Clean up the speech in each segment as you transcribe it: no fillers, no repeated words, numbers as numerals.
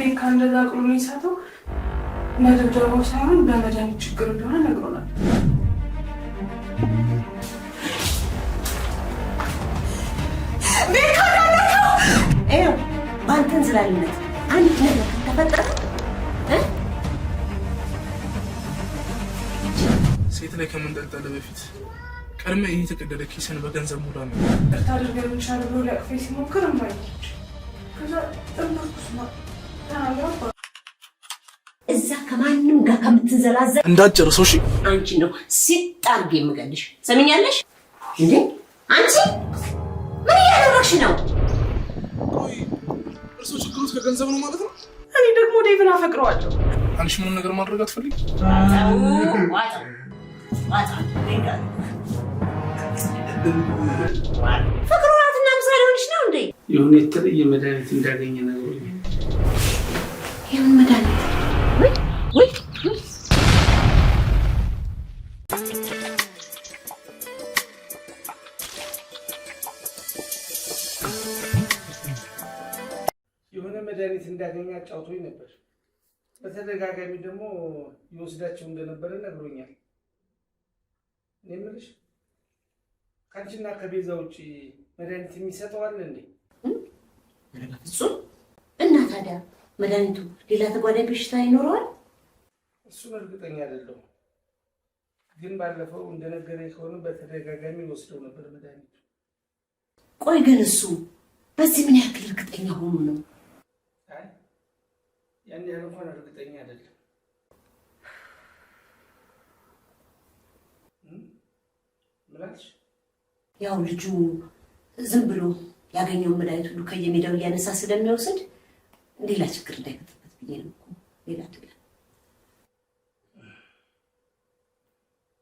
ቤካ እንደዛ ቅሎ ይሳተው መደብደባው ሳይሆን በመድኃኒት ችግር እንደሆነ ነግሮናል። ቤካ ካለከው ይኸው ባንተን ዝላልነት አንድ ነገር ተፈጠረ ሴት ላይ ከመንጠልጠል በፊት ቀድመ ይሄ የተቀደደ ኪስን በገንዘብ ሙላ ነው ታደርገው ብቻ ብሎ ለቅፌ ሲሞክር እማይች ከዛ ጥምቁስ ነው ታናግራ እዛ ከማንም ጋር ከምትንዘላዘል እንዳትጨርሰው። እሺ አንቺ ነው ሲጣርግ የምገልሽ ሰሚኛለሽ እንዴ? አንቺ ምን እያደረግሽ ነው? ቆይ እርሱ ችግሩ ከገንዘብ ነው ማለት ነው? እኔ ደግሞ ዴቭን አፈቅረዋለሁ። አንቺ ምንም ነገር ማድረግ አትፈልጊ? ፍቅሩ ናትና ምሳሌ ሆንሽ ነው እንዴ? የሆነ የተለየ መድኃኒት እንዳገኘ ነግሮኛል። የምን መድኃኒት? ወይ የሆነ መድኃኒት እንዳገኘ አጫውቶኝ ነበር። በተደጋጋሚ ደግሞ ይወስዳቸው እንደነበረ ነግሮኛል። እኔ የምልሽ ከአንቺና ከቤዛ ውጭ መድኃኒት የሚሰጠው አለ እንዴ? እሱም እና ታዲያ መድኃኒቱ ሌላ ተጓዳኝ በሽታ ይኖረዋል? እሱን እርግጠኛ አይደለሁም፣ ግን ባለፈው እንደነገረኝ ከሆነ በተደጋጋሚ ወስደው ነበር መድኃኒቱ። ቆይ ግን እሱ በዚህ ምን ያክል እርግጠኛ ሆኑ ነው? አይ ያን ያህል እንኳን እርግጠኛ አይደለም። ምናልሽ ያው ልጁ ዝም ብሎ ያገኘውን መድኃኒት ሁሉ ከየሜዳው እያነሳ ስለሚወስድ ሌላ ችግር እንዳይፈጥርበት ብዬ ነው እኮ። ሌላ አይደለም።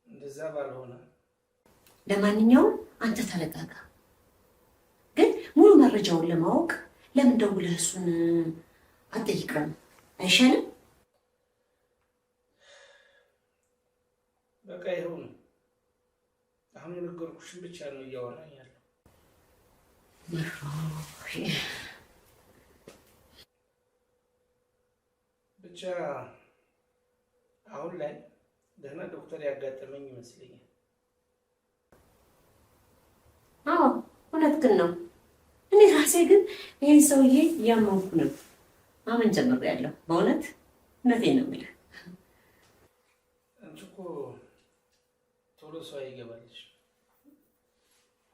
እንደዛ ባልሆነ ለማንኛውም አንተ ተረጋጋ። ግን ሙሉ መረጃውን ለማወቅ ለምን ደውለህ እሱን አትጠይቀውም? አይሻልም? በቃ ይኸው ነው። አሁን የነገርኩሽን ብቻ ነው እያወራኝ ያለው። ብቻ አሁን ላይ ደህና ዶክተር ያጋጠመኝ ይመስለኛል። አዎ እውነት ግን ነው። እኔ ራሴ ግን ይህን ሰውዬ እያመንኩ ነው። አመን ጀምሬያለሁ። በእውነት እውነቴን ነው የምልህ። አንቺ እኮ ቶሎ ሰው አይገባልሽ።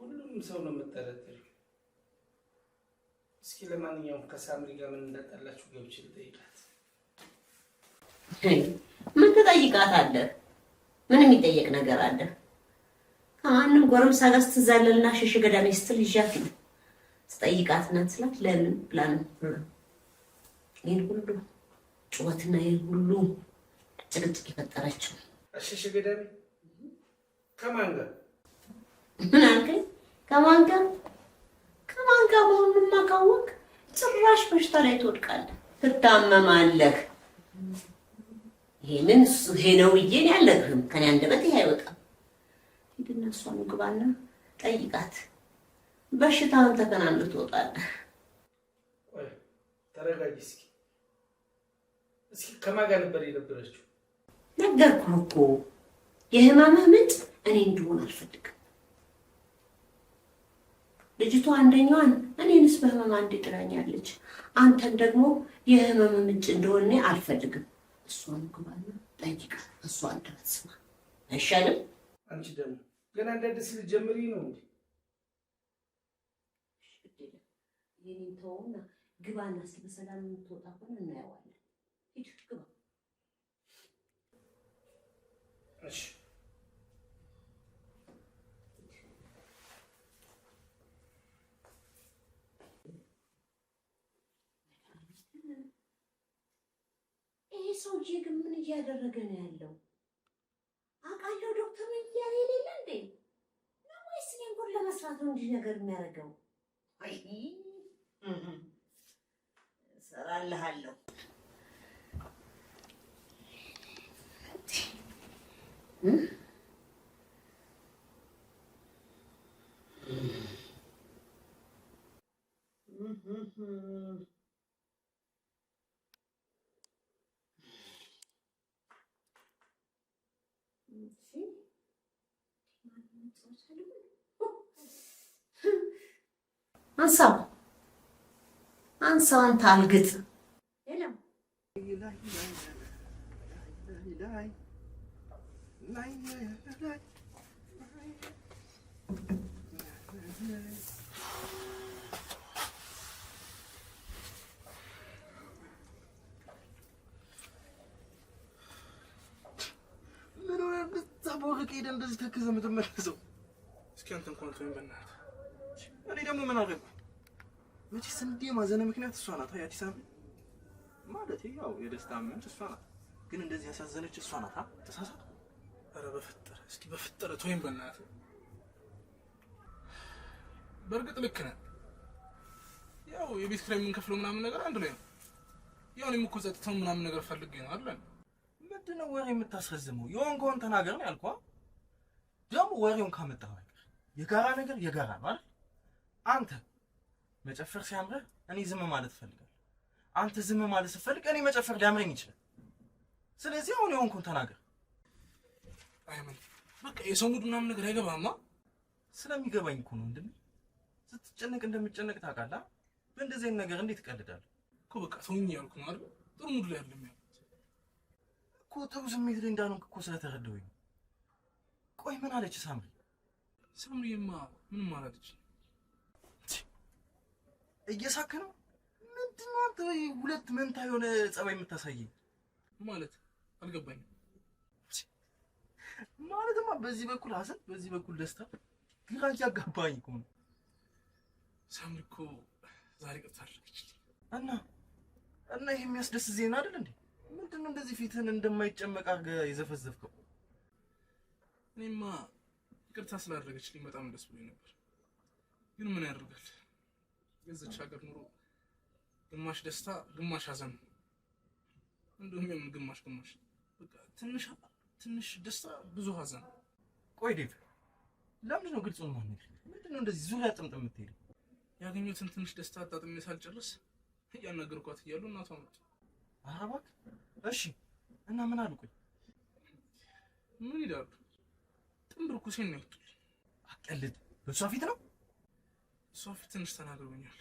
ሁሉም ሰው ነው የምጠረጥሪው። እስኪ ለማንኛውም ከሳምሪ ጋር ምን እንዳጣላችሁ ገብቼ ልጠይቃት። ምን ትጠይቃታለህ? ምን የሚጠየቅ ነገር አለ? ከማንም ጎረምሳ ጋር ስትዛለልና ሸሽ ገዳሜ ስትል ይዣት ነው ስጠይቃት እናት ስላት ለምን ብላ ነው ይህን ሁሉ ጩኸትና ይህን ሁሉ ጭቅጭቅ የፈጠረችው። ሸሽ ገዳሜ ከማን ጋር? ምን አልከኝ? ከማን ጋር? ከማን ጋር መሆኑንማ ካወቅ ጭራሽ በሽታ ላይ ትወድቃለህ፣ ትታመማለህ። ይሄንን ይሄ ነው ብዬሽ ያልነግርህም ከኔ አንደበት ይሄ አይወጣም። ሂድና እሷን ግባና ጠይቃት። በሽታውን ተከናንብ ትወጣለህ። ቆይ ተረጋጊ እስኪ። እስኪ ከማን ጋር ነበር የነበረችው? ነገርኩህ እኮ የህመምህ ምንጭ እኔ እንደሆነ አልፈልግም። ልጅቷ አንደኛዋን እኔንስ በህመም አንዴ ጥላኛለች፣ አንተን ደግሞ የህመም ምንጭ እንደሆነ አልፈልግም። እሷን ግባና ጠይቃት። እሷ አንደበት ስማ አይሻልም? አንቺ ደግሞ ገና እንደ አዲስ ልትጀምሪ ነው እንዴ? የኔን ተውና ግባና በሰላም የምትወጣ ከሆነ እናየዋለን። ሂድ ግባ። እሺ ይሄ ሰውዬ ግን ምን እያደረገ ነው ያለው? አውቃለሁ ዶክተር እያለ የሌለ እንዴ ነው ወይስ እኔን ጉድ ለመስራት ነው እንዲህ ነገር የሚያደርገው? አይ እሰራልሃለሁ። አንሳው አንተ አልግጥ የለም ወርቅ ሄደ እንደዚህ ተከዘ የምትመለሰው እስኪ አንተ እንኳን ተወኝ በእናትህ። እኔ ደግሞ ምን አደረኩ? መቼስ እንዲህ ማዘነ ምክንያት እሷ ናት። አዲስ አበባ ማለት ያው የደስታ ምንጭ እሷ ናት። ግን እንደዚህ ያሳዘነች እሷ ናት። ተሳሳተ። ኧረ በፈጠረ እስኪ በፈጠረ ተወኝ በእናትህ። በእርግጥ ልክ ነህ። ያው የቤት ኪራይ የምንከፍለው ምናምን ነገር አንድ ላይ ነው። ያው እኔም እኮ ጸጥታው ምናምን ነገር ፈልጌ ነው አይደል? ምንድነው ወሬ የምታስረዝመው? የሆንከውን ተናገር ነው ያልኩህ። ደግሞ ወሬውን ካመጣው ነገር የጋራ ነገር የጋራ ነው አይደል? አንተ መጨፈር ሲያምርህ እኔ ዝም ማለት እፈልጋለሁ። አንተ ዝም ማለት ስትፈልግ እኔ መጨፈር ሊያምረኝ ይችላል። ስለዚህ አሁን የሆንከውን ተናገር። አይመን በቃ የሰው ሙድ ምናምን ነገር አይገባማ። ስለሚገባኝ እኮ ነው ወንድሜ። ስትጨነቅ እንደምትጨነቅ ታውቃለህ። በእንደዚህ አይነት ነገር እንዴት ትቀልዳለህ? እኮ በቃ ተውኝ ያልኩህ ነው አይደል? ጥሩ ሙድ ላይ አይደለም ያልኩት እኮ። ጥሩ ስሜት ላይ እንዳልሆንክ እኮ ስለተረዳሁኝ። ቆይ ምን አለች ሳምሪ? ሳምሪማ ምንም አላለች። እየሳክ ነው? ምንድነው አንተ ሁለት መንታ የሆነ ጸባይ የምታሳየኝ? ማለት አልገባኝም። ማለትማ በዚህ በኩል ሐዘን በዚህ በኩል ደስታ ግራ እያጋባኝ እኮ ነው። ሳምሪ እኮ ዛሬ ቀርታለች እና ይሄ የሚያስደስት ዜና አይደል እንዴ? ምንድነው እንደዚህ ፊትህን እንደማይጨመቅ አድርገህ የዘፈዘፍከው? እኔማ ይቅርታ ስላደረገችልኝ በጣም ደስ ብሎኝ ነበር። ግን ምን ያደርጋል የዚች ሀገር ኑሮ ግማሽ ደስታ ግማሽ ሐዘን ነው። እንደውም የምን ግማሽ በቃ ትንሽ ደስታ ብዙ ሐዘን። ቆይ ዴቭ ለምንድን ነው ግልጹን ማንነው? ምንድነው እንደዚህ ዙሪያ ጥምጥም የምትሄደው? ያገኘሁትን ትንሽ ደስታ አጣጥሜ ሳልጨርስ እያናገርኳት እያሉ እናቷ መጡ። ኧረ እባክህ እሺ። እና ምን አሉ? ቆይ ምን ይላሉ? ጥንብር ኩሴን ነው ያወጡልኝ። አቀልድ። በሷ ፊት ነው? እሷ ፊት ትንሽ ተናግረውኛል።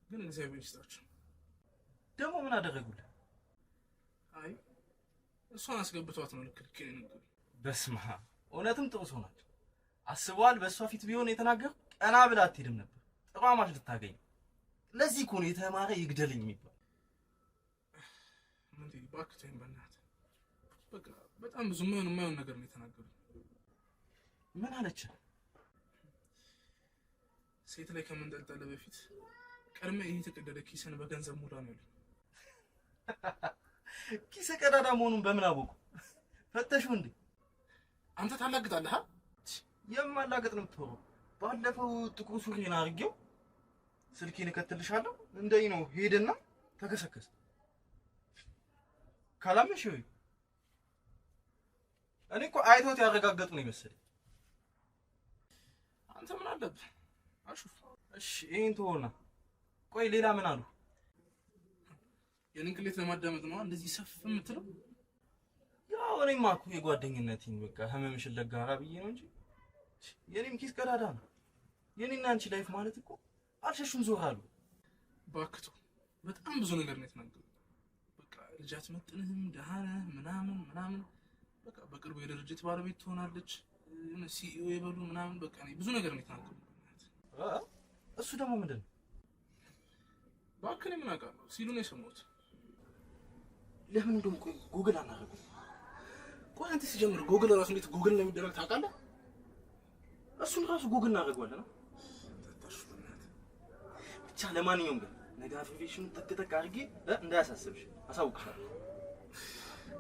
ግን እግዚአብሔር ይስጣቸው። ደግሞ ምን አደረጉልህ? አይ እሷን አስገብቷት ነው ልክ የነገሩኝ። በስመ አብ እውነትም ጥሩ ሰው ናቸው። አስበዋል። በሷ ፊት ቢሆን የተናገሩ ቀና ብላ አትሄድም ነበር። ጥሩ አማች ልታገኝ። ለዚህ እኮ ነው የተማረ ይግደልኝ የሚባል። ምን እባክህ ተይኝ በእናትህ። በቃ በጣም ብዙ የማይሆን ነገር ነው የተናገሩኝ። ምን አለች? ሴት ላይ ከመንጠልጠል በፊት ቀድሜ ይሄ የተቀደደ ኪስን በገንዘብ ሙላ ነው ያሉኝ። ኪስ ቀዳዳ መሆኑን በምን አወቁ? ፈተሹ እንዴ? አንተ ታላግጣለህ። የማላገጥ ነው የምትሆነው። ባለፈው ጥቁር ሱሪን አድርጌው ስልኬን እከትልሻለሁ እንደይ ነው ሄደና ተከሰከሰ። ካላምንሽ ወይ እኔ እኮ አይቶት ያረጋገጡ ነው ይመስል። አንተ ምን አለብህ? አሹፍ እሺ ይሄን ተወና፣ ቆይ ሌላ ምን አሉ? የንቅሌት ለማዳመጥ ነው እንደዚህ ሰፍ የምትለው? ያው እኔማ እኮ የጓደኝነቴን በቃ ህመምሽን ለጋራ ብዬ ነው እንጂ የኔም ኪስ ቀዳዳ ነው። የኔና አንቺ ላይፍ ማለት እኮ አልሸሹም ዞር አሉ። ባክቶ በጣም ብዙ ነገር ነው የተናገሩት። በቃ ልጅ አትመጥንህም፣ ደሃ ነህ ምናምን በቃ በቅርቡ የድርጅት ባለቤት ትሆናለች፣ ሲኢኦ ይበሉ ምናምን በቃ ብዙ ነገር ነው የተናገሩት። እሱ ደግሞ ምንድን ነው? እባክህ እኔ ምን አውቃለሁ ሲሉ ነው የሰማሁት። ለምን እንደውም ቆይ ጉግል አናደርግም? ቆይ አንተ ሲጀምር ጉግል ራሱ እንዴት ጉግል ነው የሚደረግ ታውቃለህ? እሱን ራሱ ጉግል እናደርገዋለን። ብቻ ለማንኛውም ግን ነገ አፍሪቬሽን ተከተካ አድርጌ እንዳያሳስብሽ አሳውቅሻለሁ።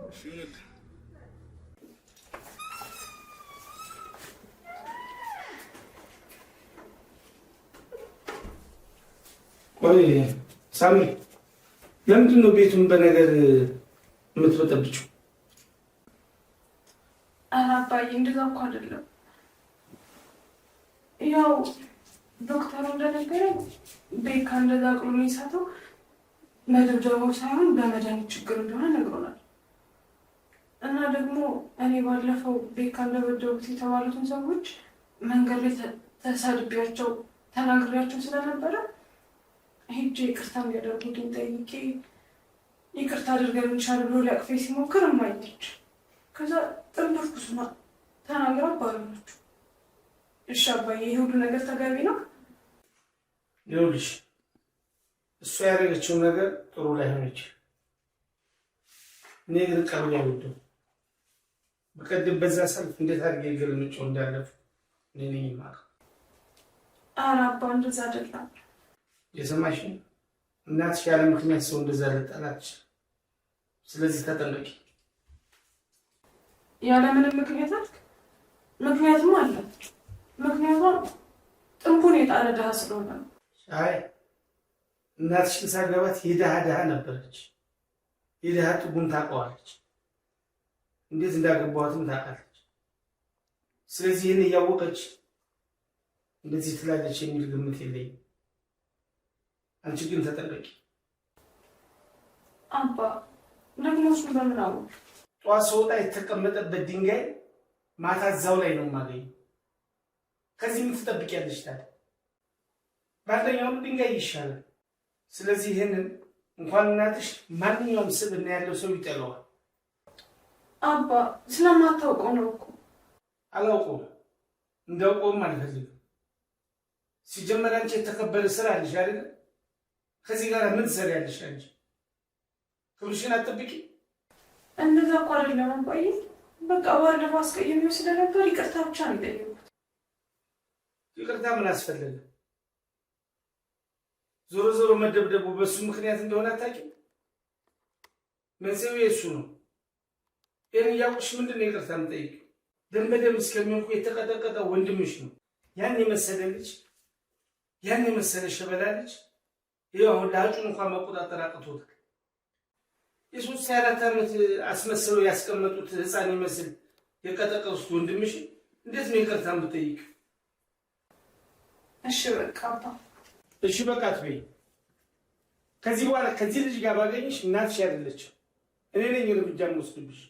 እሺ ይሁን። ቆይ ሳሚ ለምንድን ነው ቤቱን በነገር የምትበጠብጪው? ኧረ አባዬ እንደዛ እኮ አይደለም። ያው ዶክተሩ እንደነገረኝ ቤካ እንደዛ ቅሎ የሳተው መደብደባው ሳይሆን በመድኃኒት ችግር እንደሆነ ነግሮናል። እና ደግሞ እኔ ባለፈው ቤካ እንደበደሉት የተባሉትን ሰዎች መንገድ ላይ ተሳድቤያቸው ተናግሬያቸው ስለነበረ ሄጄ ይቅርታ እንዲያደርጉልኝ ጠይቄ ይቅርታ አድርገንልሻል ብሎ ሊያቅፈኝ ሲሞክር እማየች። ከዛ ጥንብርኩስና ተናግራ አባረረችው። እሺ አባዬ ይህ ሁሉ ነገር ተገቢ ነው? ይኸውልሽ እሷ ያደረገችው ነገር ጥሩ ላይሆን ይችላል። እኔ ግን ቀብኛ አይወደው። በቀደም በዛ ሰልፍ እንዴት አድርጌ ገልምጬው እንዳለፉ እኔ ነኝ የማውቀው። ኧረ አባ እንደዛ አይደለም። የሰማሽ እናትሽ ያለ ምክንያት ሰው እንደዛ ልጠላች። ስለዚህ ተጠንቀቂ። ያለ ምንም ምክንያት አልክ? ምክንያቱም አለ። ምክንያቱም ጥንቡን የጣለ ድሃ ስለሆነ ነው። አይ እናትሽን ሳገባት የድሃ ድሃ ነበረች። የድሃ ጥጉን ታውቀዋለች። እንዴት እንዳገባዋትም ታውቃለች። ስለዚህ ይህን እያወቀች እንደዚህ ትላለች የሚል ግምት የለኝም። አንቺ ግን ተጠንቀቂ። አባ ደግሞ እሱን በምን አወቅ? ጠዋት ስወጣ የተቀመጠበት ድንጋይ ማታ እዛው ላይ ነው የማገኘው። ከዚህ ምን ትጠብቂያለሽ ታዲያ? በአንደኛውም ድንጋይ ይሻላል። ስለዚህ ይህንን እንኳን እናትሽ ማንኛውም ስብዕና ያለው ሰው ይጠለዋል። አባ ስለማታውቀው ነው እኮ። አላውቀውም፣ እንዳውቀውም አልፈልግም። ሲጀመር አንቺ የተከበረ ስራ አለሽ አይደል? ከዚህ ጋር ምን ትሰሪያለሽ አንቺ? ክብርሽን አትጠብቂ። እንደዛ እኮ አይደለም አባዬ። በቃ ባለፈው አስቀይሜው ስለነበር ይቅርታ ብቻ ነው የጠየቁት። ይቅርታ ምን አስፈለገ? ዞሮ ዞሮ መደብደቡ በሱ ምክንያት እንደሆነ አታውቂም? መንስኤው የእሱ ነው። ይህን እያውቅሽ ምንድን ነው ይቅርታ የምጠይቂው? ደም በደም እስከሚሆንኩ የተቀጠቀጠ ወንድምሽ ነው። ያን የመሰለ ልጅ፣ ያን የመሰለ ሸበላ ልጅ ይኸው አሁን ለአጩን እንኳን መቆጣጠር አቅቶታል። የሶስት የአራት ዓመት አስመስለው ያስቀመጡት ህፃን ይመስል የቀጠቀሱት ወንድምሽ እንዴት ነው ይቅርታ የምጠይቂው? እሺ በቃ አባ። እሺ በቃ አትበይ። ከዚህ በኋላ ከዚህ ልጅ ጋር ባገኝሽ እናትሽ አይደለችም፣ እኔ ነኝ እርምጃ የምወስድብሽ።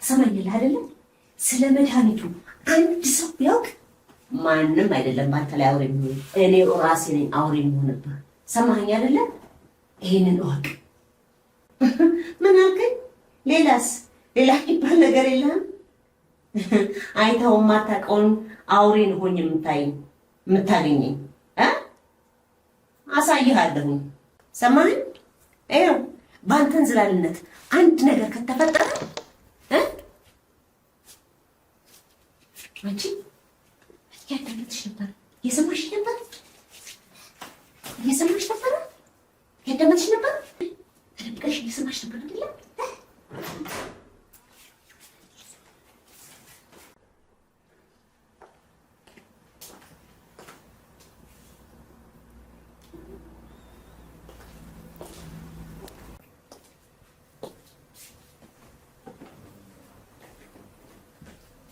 ትሰማኛለህ አይደለም? ስለ መድኃኒቱ አንድ ሰው ቢያውቅ ማንም አይደለም በአንተ ላይ አውሬ የሚሆን፣ እኔ ራሴ ነኝ አውሬ የሚሆንብህ። ሰማኸኝ አይደለም? ይሄንን እወቅ። ምን አልከኝ? ሌላስ? ሌላ ይባል ነገር የለህም? አይተኸው የማታውቀውን አውሬን ሆኜ የምታገኘኝ አሳይሃለሁኝ። ሰማኸኝ? ይኸው በአንተ እንዝላልነት አንድ ነገር ከተፈጠረ አንቺ ያዳመጥሽ ነበር፣ እየሰማሽ ነበር፣ እየሰማሽ ነበር፣ ያዳመጥሽ ነበር፣ ተደብቀሽ እየሰማሽ ነበር አይደል?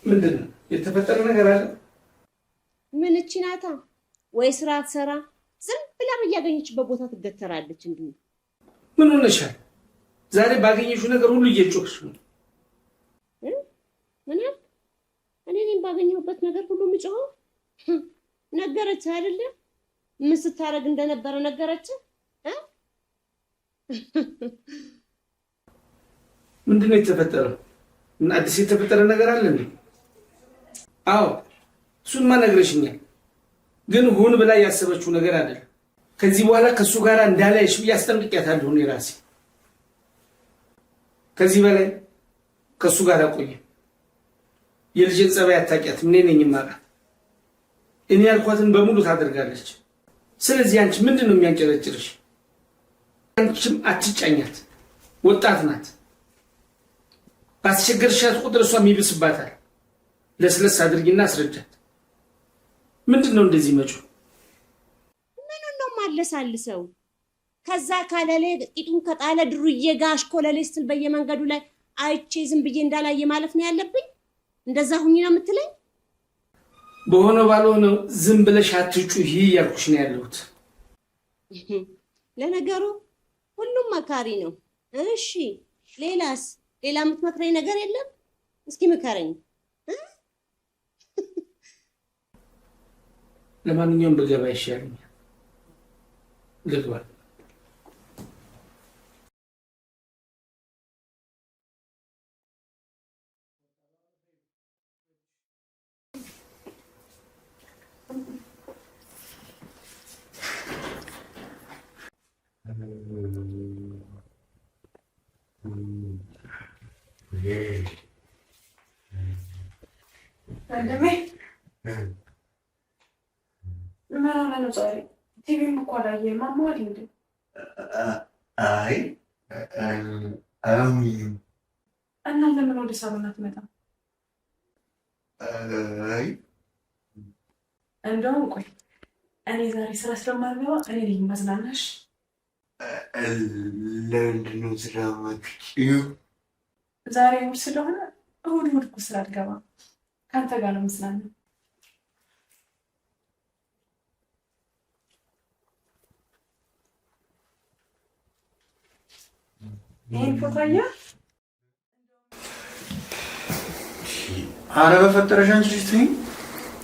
ምንድን ነው የተፈጠረ ነገር አለ? ምን እቺ ናታ ወይ ስራ አትሰራ፣ ዝም ብላ እያገኘችበት ቦታ ትገተራለች። እንዴ ምን ሆነሻል? ዛሬ ባገኘሽው ነገር ሁሉ እየጮክሽ ነው። ምን ያል እኔን ባገኘሁበት ነገር ሁሉ ምጮህ ነገረች አይደለ? ምን ስታረግ እንደነበረ ነገረች። ምንድነው የተፈጠረው? ምን አዲስ የተፈጠረ ነገር አለ እንዴ? አዎ እሱንማ ነግረሽኛል፣ ግን ሁን ብላ ያሰበችው ነገር አይደለም። ከዚህ በኋላ ከሱ ጋር እንዳላይሽ ብዬ አስጠንቅቄያታለሁ እኔ ራሴ። ከዚህ በላይ ከሱ ጋር አቆየ። የልጄን ጸባይ አታውቂያትም፣ እኔ ነኝ የማውቃት። እኔ ያልኳትን በሙሉ ታደርጋለች። ስለዚህ አንቺ ምንድን ነው የሚያንጨረጭርሽ? አንቺም አትጫኛት፣ ወጣት ናት። ባስቸገርሻት ቁጥር እሷም ይብስባታል። ለስለስ አድርጊና አስረጃት። ምንድን ነው እንደዚህ መጮህ? ምኑን ነው ማለሳልሰው? ከዛ ካለሌ ቂጡን ከጣለ ድሩዬ ጋር አሽኮለሌ ስትል በየመንገዱ ላይ አይቼ ዝም ብዬ እንዳላየ ማለት ነው ያለብኝ? እንደዛ ሁኚ ነው የምትለኝ? በሆነ ባልሆነ ዝም ብለሽ አትጩሂ እያልኩሽ ነው ያለሁት። ለነገሩ ሁሉም መካሪ ነው። እሺ ሌላስ? ሌላ የምትመክረኝ ነገር የለም? እስኪ ምከረኝ። ለማንኛውም ብገባ ይሻለኛል። ልግባ። ወንድሜ ምን ሆነ ነው ዛሬ? ቲቪም እኮ አላየህም። አሞሃል እንዴ? አይ እና ለምን ወደ ሳሎን አትመጣም? አይ እንደውም ቆይ እኔ ዛሬ ስራ ስለማልገባ እኔ ልኝ ማዝናናሽ። ለምንድን ነው ስራ የማትችይው? ዛሬ እሑድ ስለሆነ እሑድ እኮ ስራ አልገባም። ከአንተ ጋር ነው የምዝናናው። ይሄን ፎቶ አየህ? ኧረ በፈጠረሽ አንቺ ልጅ ትይኝ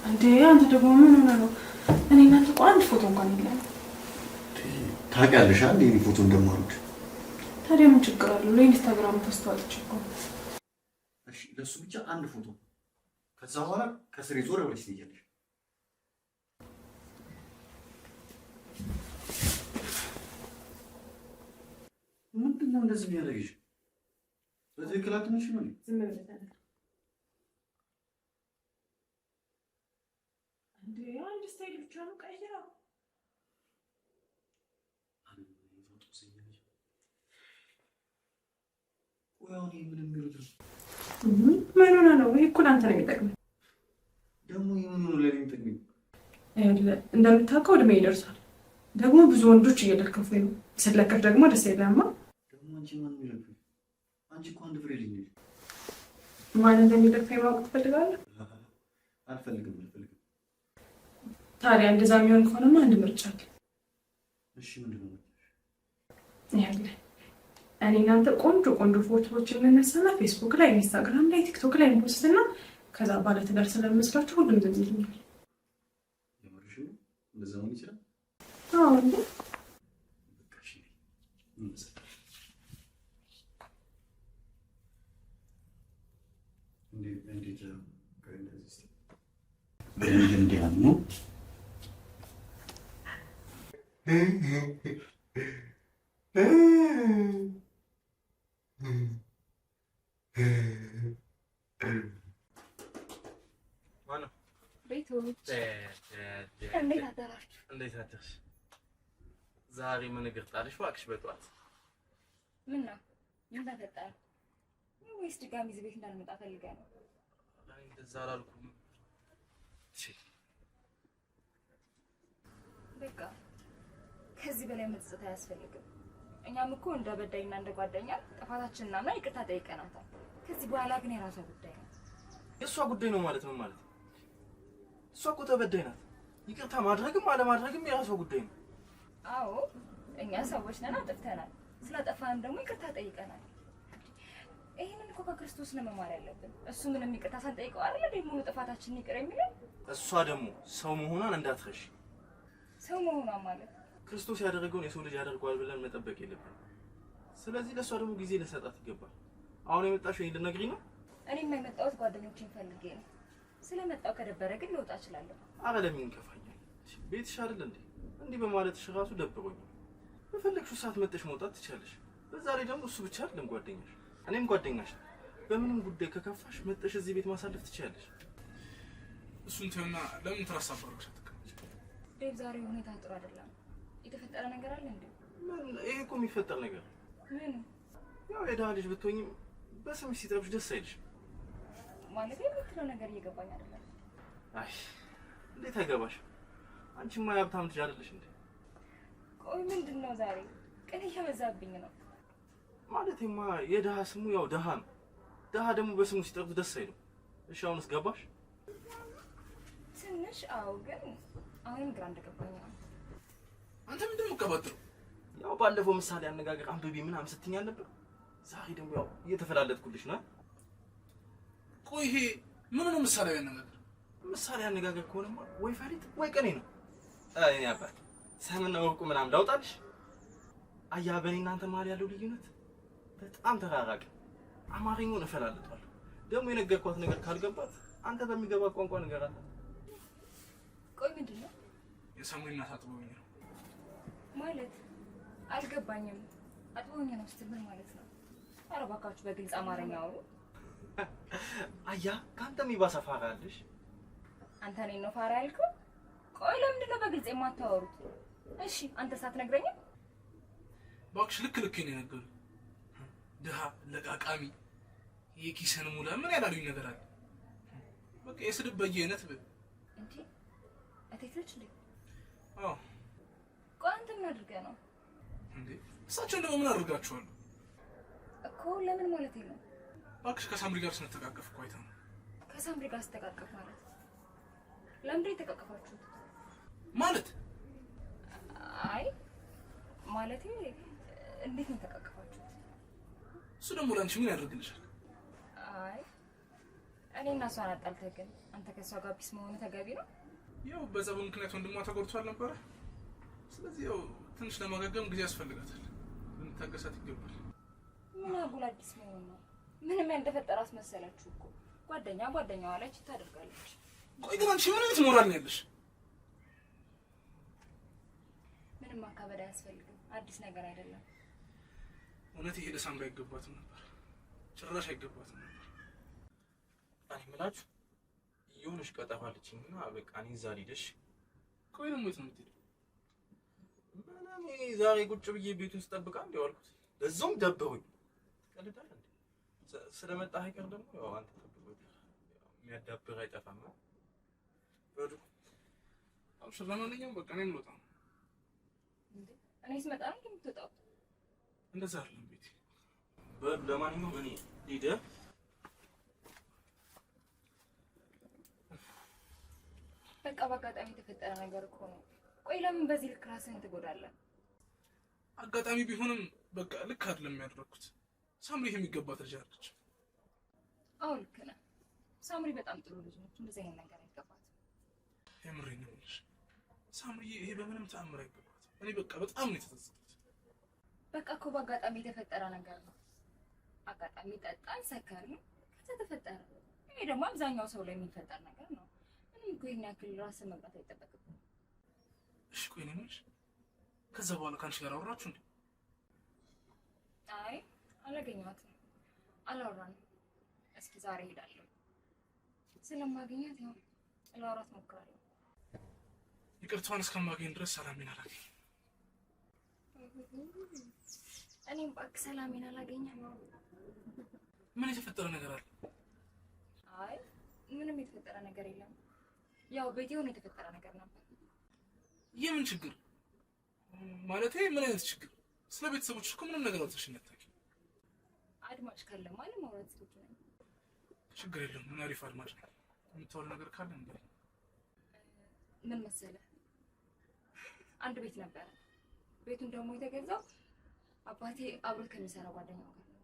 እንዴ! አንተ ደግሞ ምን ሆነ ነው? እኔ እናንተ እኮ አንድ ፎቶ እንኳን የለም። ታውቂያለሽ አንዴ እኔ ፎቶ እንደማልወድ። ታዲያ ምን ችግር አለው? ለኢንስታግራም ተስተዋልች እኮ። እሺ ለሱ ብቻ አንድ ፎቶ፣ ከዛ በኋላ ከስሬ ዞር ብለሽ ትይያለሽ። ምንድን ነው እንደዚህ የሚያደርግሽ? በትክክል አትነሽ ነው? ዝም ብለህ እንዴ! አንድ ስታይል ብቻ ነው ቀይረው። ምን ሆነ ነው? ይሄ እኮ ለአንተ ነው የሚጠቅመው። ደግሞ የምን ሆነ ለኔ የሚጠቅመኝ? እንደምታውቀው እድሜ ይደርሳል። ደግሞ ብዙ ወንዶች እየለከፉኝ ነው። ስለከፍ ደግሞ ደስ ይላማ። ደግሞ አንቺ ማን ይለከፍ? አንቺ እኮ አንድ ፍሬ ልጅ ነሽ። ማን እንደሚለከፈኝ ማወቅ ትፈልጋለህ? አልፈልግም። ታዲያ እንደዛ የሚሆን ከሆነማ አንድ ምርጫ አለ። እሺ ምንድን ነው? ያለ እኔ እናንተ ቆንጆ ፎቶዎች እንነሳና ፌስቡክ ላይ፣ ኢንስታግራም ላይ፣ ቲክቶክ ላይ እንፖስትና ከዛ ባለ ትዳር ስለምመስላችሁ ሁሉም ዝም ይሉኛል። የምርሽ ነው? እንደዛ ሆነ ይችላል? አዎ እንዴ! በቃ እሺ ምን መሰለሽ እንዴት ከእንደዚህ በደንብ እንዲያምኑ ማነው? ቤቶች እንዴት አደራችሁ? እንዴት አደርሽ? ዛሬ ምን እግር ጣልሽ እባክሽ በጠዋት? ምን ነው? ምን ተፈጠረ? ወይስ ድጋሚ እዚህ ቤት እንዳልመጣ ፈልገህ ነው? አይ እንደዛ አላልኩም። በቃ ከዚህ በላይ መጸጸት አያስፈልግም። እኛም እኮ እንደ በዳይና እንደ ጓደኛ ጥፋታችንን እናምና ይቅርታ ጠይቀናታል። ከዚህ በኋላ ግን የራሷ ጉዳይ ነው። የእሷ ጉዳይ ነው ማለት ምን ማለት ነው? እሷ እኮ ተበዳይ ናት። ይቅርታ ማድረግም አለማድረግም የራሷ ጉዳይ ነው። አዎ እኛ ሰዎች ነን፣ አጥፍተናል። ስላጠፋንም ደግሞ ይቅርታ ጠይቀናል። ይሄንን እኮ ከክርስቶስ ነው መማር ያለብን። እሱ ምንም ይቅርታ ሳንጠይቀው አይደል ደግሞ ጥፋታችንን ይቅር የሚለው። እሷ ደግሞ ሰው መሆኗን እንዳትረሺ። ሰው መሆኗ ማለት ክርስቶስ ያደረገውን የሰው ልጅ ያደርገዋል ብለን መጠበቅ የለብንም። ስለዚህ ለእሷ ደግሞ ጊዜ ልሰጣት ይገባል። አሁን የመጣሽው ይሄን ልትነግሪኝ ነው? እኔም የመጣሁት ጓደኞቼን ፈልጌ ነው። ስለመጣሁ ከደበረ ግን ልወጣ እችላለሁ። አረ ለምን ይንከፋኛል? ቤትሽ አይደል እንዴ? እንዲህ በማለትሽ ራሱ ደብሮኛል። በፈለግሽው ሰዓት መጥተሽ መውጣት ትችያለሽ። በዛ ላይ ደግሞ እሱ ብቻ አይደለም ጓደኛሽ፣ እኔም ጓደኛሽ ነኝ። በምንም ጉዳይ ከከፋሽ መጥተሽ እዚህ ቤት ማሳለፍ ትችያለሽ። እሱን ተውና ለምን ትራሳፈርሽ? ዴቭ ዛሬ ሁኔታ ጥሩ አይደለም። የተፈጠረ ነገር አለ እንዴ? ምን? ይሄ እኮ የሚፈጠር ነገር ምን? ያው የድሃ ልጅ ብትሆኝም በስምሽ ሲጠብሽ ደስ አይልሽም ማለት የምትለው ነገር እየገባኝ አይደለም። አይ እንዴት አይገባሽም? አንቺማ የሀብታም ልጅ አይደለሽ እንዴ? ቆይ ምንድን ነው ዛሬ ቀን እየበዛብኝ ነው? ማለቴማ የድሃ ስሙ ያው ድሃ ነው። ድሃ ደግሞ በስሙ ሲጠሩት ደስ አይልም። እሺ አሁንስ ገባሽ? ትንሽ አዎ፣ ግን አሁንም ግራ እንደገባኝ ነው። አንተ ምንድን ነው የምትቀባጥረው? ያው ባለፈው ምሳሌ አነጋገር አንብቢ ምናምን ስትይኝ አልነበር? ዛሬ ደግሞ ያው እየተፈላለጥኩልሽ ነው። ቆይ ይሄ ምን ነው ምሳሌያዊ አነጋገር? ምሳሌ አነጋገር ከሆነማ ወይ ፈሪጥ ወይ ቀኔ ነው። እኔ አባት ሰምና ወርቁ ምናምን ላውጣልሽ። አያ በእኔ እናንተ መሀል ያለው ልዩነት በጣም ተራራቀ። አማርኛውን እፈላልጣለሁ። ደግሞ የነገርኳት ነገር ካልገባት አንተ በሚገባ ቋንቋ ንገራት። ቆይ ምንድን ነው? የሰሙኝ እናት አጥቦኝ ነው ማለት አልገባኝም። አጥቦኝ ነው ስትል ምን ማለት ነው? ኧረ እባካችሁ በግልጽ አማርኛ አውሩ። አያ ካንተ የሚባሰ ፋራ አለሽ። አንተ እኔን ነው ፋራ ያልከው? ቆይ ለምንድን ነው በግልጽ የማታወሩት? እሺ አንተ ሳትነግረኝም? እባክሽ ልክ ነው የነገሩኝ። ድሃ ለቃቃሚ የኪስን ሙላ ምን ያላሉኝ ነገር አለ? በቃ የስድብ በየአይነት እንዴ እቴትልሽ እንዴ? አዎ። ቆይ አንተ ምን አድርገህ ነው እንዴ? እሳቸው እንደው ምን አድርጋችኋለሁ እኮ? ለምን ማለት ነው? እባክሽ ከሳምሪ ጋር ስንተቃቀፍ እኮ አይተህ ነው። ከሳምሪ ጋር ስትተቃቀፍ ማለት ለምንድን ነው የተቃቀፋችሁት? ማለት አይ ማለቴ እንዴት ነው የተቃቀፋችሁት? እሱ ደግሞ ላንቺ ምን ያደርግልሻል? አይ እኔ እና እሷን አጣልተህ ግን አንተ ከእሷ ጋር ቢስ መሆኑ ተገቢ ነው? ያው በጸቡ ምክንያት ወንድሟ ተጎድቷል ነበረ። ስለዚህ ያው ትንሽ ለማገገም ጊዜ ያስፈልጋታል። ልንታገሳት ይገባል። ምን አጉል አዲስ መሆን ነው? ምንም ያልተፈጠረ አስመሰላችሁ እኮ። ጓደኛዋ ላይ ታደርጋለች። ቆይ ግን አንቺ ምን አይነት ሞራል ነው ያለሽ? ምንም ማካበድ አያስፈልግም። አዲስ ነገር አይደለም። እውነት ይሄ ለሳምሪ አይገባትም ነበር። ጭራሽ አይገባትም ነበር። እኔ የምላችሁ የሆነች ቀጠፋለችኝና በቃ እኔ እዛ ልሂድሽ። ቆይ ደግሞ የት ነው የምትሄደው? እኔ ዛሬ ቁጭ ብዬ ቤት ውስጥ ጠብቃ እንደ ዋልኩት ለዛውም ደበሩኝ። ትቀልዳለህ እንዴ? ስለመጣህ አይቀር ደግሞ ያው አንተ ጠብቆት የሚያዳብር አይጠፋም። ወዱ አብሽር። ለማንኛውም በቃ እኔም ልወጣ ነው። እንዴ እኔ ስመጣ ነው የምትወጣው? እንደዛ አይደለም ቤቴ። ለማንኛውም እኔ ልሂድ። በቃ በአጋጣሚ የተፈጠረ ነገር እኮ ነው። ቆይ ለምን በዚህ ልክ ራስህን ትጎዳለህ? አጋጣሚ ቢሆንም በቃ ልክ አይደለም ያደረኩት። ሳምሪ የሚገባት ልጅ አለች። አዎ ልክ ነህ። ሳምሪ በጣም ጥሩ ልጅ ነች። እንደዚህ አይነት ነገር አይገባትም። የምሬን ነው የምልሽ ሳምሪ፣ ይሄ በምንም ተአምር አይገባትም። እኔ በቃ በጣም ነው የተጸጸትኩት። በቃ እኮ በአጋጣሚ የተፈጠረ ነገር ነው። አጋጣሚ ጠጣን፣ ሰከርን፣ ከዛ ተፈጠረ። ይሄ ደግሞ አብዛኛው ሰው ላይ የሚፈጠር ነገር ነው። ምንም እኮ ይሄን ያክል ራስን መግባት አይጠበቅብንም። እሺ ቆይ ነው የምልሽ ከዛ በኋላ ካንቺ ጋር አወራችሁ እንዴ? አይ አላገኘኋትም፣ አላወራንም። እስኪ ዛሬ እሄዳለሁ። ስለማገኛት ያው ላወራት እሞክራለሁ። ይቅርታዋን እስከማገኝ ድረስ ሰላሜን አላገኝም። እኔም እባክህ ሰላሜን አላገኘም። ምን የተፈጠረ ነገር አለ? አይ ምንም የተፈጠረ ነገር የለም። ያው ቤት የሆነ የተፈጠረ ነገር ነበር። የምን ችግር? ማለቴ ምን አይነት ችግር? ስለ ቤተሰቦች እኮ ምንም ነገር አልተሽኝ አታውቂም። አድማጭ ካለ ማለት ማውራት ዝግጁ ነኝ። ችግር የለም። ምን አሪፍ አድማጭ ነው። የምታወራው ነገር ካለ እንዴ? ምን መሰለህ፣ አንድ ቤት ነበረ። ቤቱን ደግሞ የተገዛው አባቴ አብሮት ከሚሰራ ጓደኛው ጋር ነበር።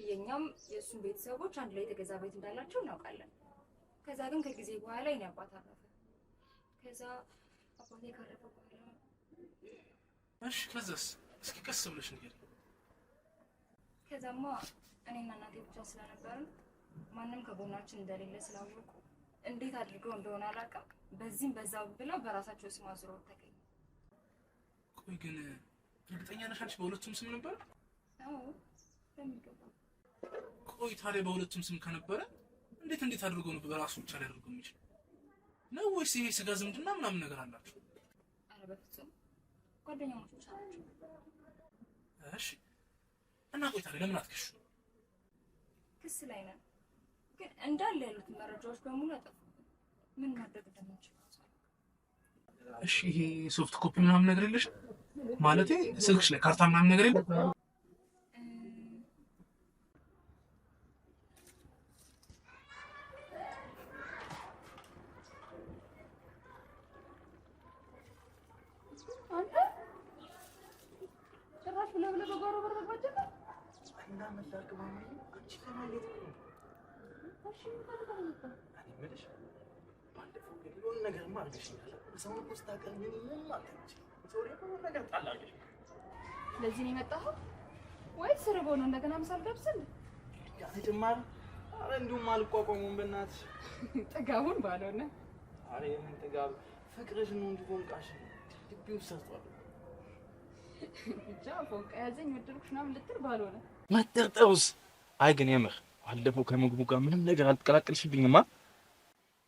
የኛም የእሱን ቤተሰቦች አንድ ላይ የተገዛ ቤት እንዳላቸው እናውቃለን። ከዛ ግን ከጊዜ በኋላ የኔ አባት አረፈ። ከዛ አባቴ ካረፈ በኋላ እሺ፣ ከዛስ? እስኪ ቀስ ብለሽ ንገሪኝ። ከዛማ እኔና እናቴ ብቻ ስለነበርን ማንም ከጎናችን እንደሌለ ስላወቁ እንዴት አድርገው እንደሆነ አላውቅም፣ በዚህም በዛ ብለው በራሳቸው ስም አዙረው ተገኙ። ቆይ ግን እርግጠኛ ነሽ አንቺ በሁለቱም ስም ነበር? አዎ በሚገባ። ቆይ ታዲያ በሁለቱም ስም ከነበረ እንዴት አድርገው ነው በራሱ ብቻ ሊያደርገው የሚችል ነው? ወይስ ይሄ ስጋ ዝምድና ምናምን ነገር አላችሁ? ኧረ በፍጹም ጓደኛሞች ብቻ ናቸው። እሺ እና ቆይ ታዲያ ለምን አትከሹ? ክስ ላይ ነን፣ ግን እንዳለ ያሉትን መረጃዎች በሙሉ አጠፉ። ምን ማድረግ እንደምንችል። እሺ ይሄ ሶፍት ኮፒ ምናምን ነገር የለሽ? ማለቴ ስልክሽ ላይ ካርታ ምናምን ነገር የለም? ለዚህ ነው የመጣኸው ወይስ ስርቦ ነው እንደገና ምሳል ገብስል? ያ ተጨማሪ አረ እንዲሁም አልቋቋሙም በእናትሽ ጥጋቡን ባልሆነ አረ የምን ጥጋብ ፍቅርሽ ነው እንጂ ፎንቃሽ ልቤው ሰርቷል። ብቻ ፎንቃ ያዘኝ ወደድኩሽ ምናምን ልትል ባልሆነ መጠርጠሩስ? አይ ግን የምር ባለፈው ከምግቡ ጋር ምንም ነገር አልተቀላቀልሽብኝማ።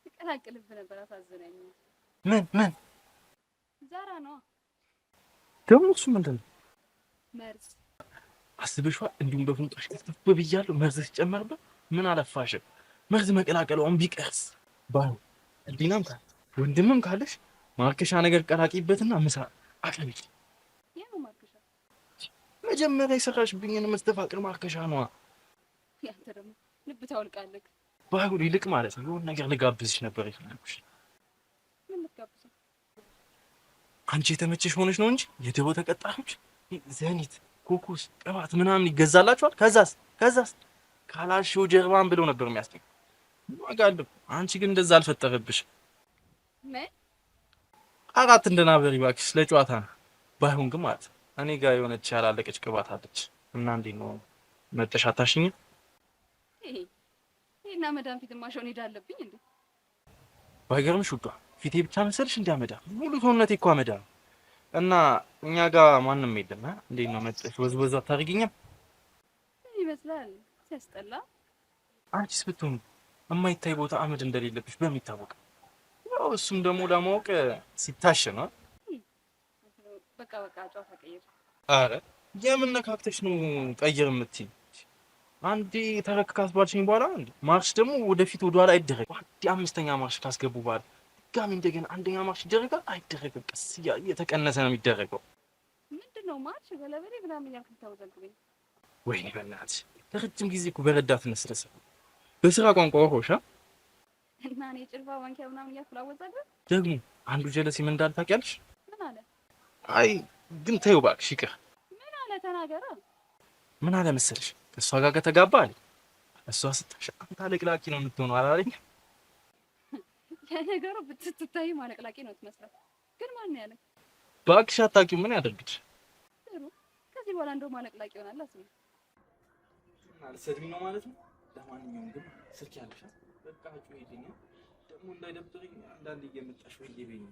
ተቀላቅልብ ነበር አሳዘነኝ። ምን ዛራ ነው ደግሞ እሱ ምንድን ነው? መርዝ አስበሽዋ እንዲሁም በፍንጣሽ ከተፍ ብያለሁ። መርዝ ሲጨመርበት ምን አለፋሽ መርዝ መቀላቀለውን ቢቀርስ ባይ እንዲናም ካለ ወንድምም ካለሽ ማርከሻ ነገር ቀላቂበትና ምሳ አቅርቢ። ያው ማርከሻ መጀመሪያ የሰራሽብኝን መስተፋቅር ማርከሻ ነዋ። ያንተ ደግሞ ልብ ታውልቃለህ። ባይሁን ይልቅ ማለት ነው የሆነ ነገር ልጋብዝሽ ነበር የፈለኩሽ። ምን ልትጋብዘው? አንቺ የተመቸሽ ሆነሽ ነው እንጂ የድሮ ተቀጣሪዎች ዘኒት ኮኮስ ቅባት ምናምን ይገዛላችኋል። ከዛስ ካላሽው ጀርባን ብለው ነበር የሚያስጠኝ ዋጋለሁ። አንቺ ግን እንደዛ አልፈጠረብሽ። ምን አራት እንደናበሪ እባክሽ ለጨዋታ ነው። ባይሆን ግን ማለት እኔ ጋር የሆነች ያላለቀች ቅባት አለች እና እንዴት ነው መጠሽ አታሽኝ? ይሄና መዳም ፊት ማሾን ሄዳለብኝ እንዴ? ባይገርምሽ ውዷ ፊቴ ብቻ መሰልሽ እንዲያመዳ ሙሉ ሰውነቴ እኮ አመዳ ነው። እና እኛ ጋር ማንም የለም። እንዴት ነው መጠሽ ወዝወዝ አታርጊኝም? ይመስላል ሲያስጠላ። አንቺስ ብትሆን የማይታይ ቦታ አመድ እንደሌለብሽ በሚታወቅ ያው እሱም ደግሞ ለማወቅ ሲታሽ ነው። በቃ ጨዋታ ቀይር። አረ የምን ነካክተሽ ነው ቀይር የምትይኝ? አንዴ ተረክካት ባልሽኝ በኋላ ማርሽ ደግሞ ወደፊት ወደኋላ አይደረግ። አንዴ አምስተኛ ማርሽ ካስገቡ በኋላ ድጋሚ እንደገና አንደኛ ማርሽ ይደረጋል? አይደረግም። ቀስ እየተቀነሰ ነው የሚደረገው። ምንድነው ማርሽ በለበሌ ምናምን ያልክ ታውዘልኩኝ? ወይኔ በእናትሽ ለረጅም ጊዜ እኮ በረዳትነት ስለሰራሁ በስራ ቋንቋ ወሮሻ እና እኔ ጭልፋ ባንኪያ ምናምን ያፍላወዛገ ደግሞ አንዱ ጀለሲ ምን እንዳለ ታውቂያለሽ? ምን አለ? አይ ግን ተይው እባክሽ ይቅር። ምን አለ ተናገረ። ምን አለ መሰለሽ ከእሷ ጋር ከተጋባ አለ እሷ ስታሽ አንተ አለቅላቂ ነው የምትሆነው አላለኝ? የነገሩ ብትታይ ማለቅላቂ ነው የምትመስለው። ግን ማን ነው ያለ? እባክሽ አታውቂው ምን ያደርግሽ? ጥሩ ከዚህ በኋላ እንደው ማለቅላቂ ይሆናል አስብ። እና ልትሰድቢኝ ነው ማለት ነው? ለማንኛውም ግን ስልክ ያለሽ በቃ ጩሂልኝ ደግሞ እንዳይደብረኝ አንዳንዴ እየመጣሽ ወይ ይበኝ።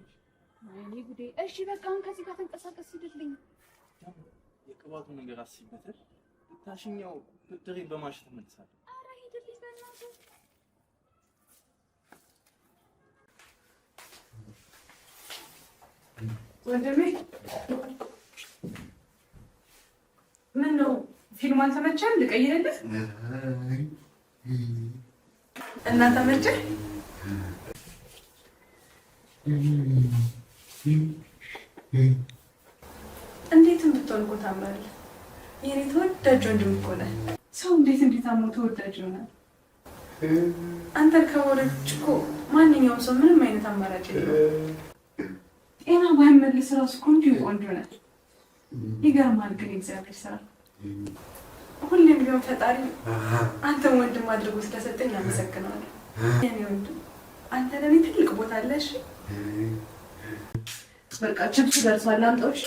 ወይኔ ጉዴ። እሺ በቃ አሁን ከዚህ ጋር ተንቀሳቀስ ሂድልኝ። የቅባቱ ነገር አስይበታል። ታሽኛው ብድሬን በማሸት መልሳለሁ። ኧረ ሂድልኝ በእናትህ። ወንድሜ ምን ነው ፊልም አልተመቸህም? ልቀይርልህ እና ተመቸህ? እንዴትም ብትሆን እኮ ታምራለህ። የኔ ተወዳጅ ወንድም እኮ ነህ። ሰው እንዴት አሞ ተወዳጅ ይሆናል? አንተን ከወደድኩ እኮ ማንኛውም ሰው ምንም አይነት አማራጭ የለውም። ጤና ባይመልስ ራሱ ቆንጆ ነህ። ይገርማል ግን እግዚአብሔር ስራ። ሁሌም ቢሆን ፈጣሪ አንተን ወንድም አድርጎ ስለሰጠኝ አመሰግናለሁ። የኔ ወንድም አንተ ለኔ ትልቅ ቦታ አለ። እሺ በቃ ችፕስ ደርሷል፣ አምጣው። እሺ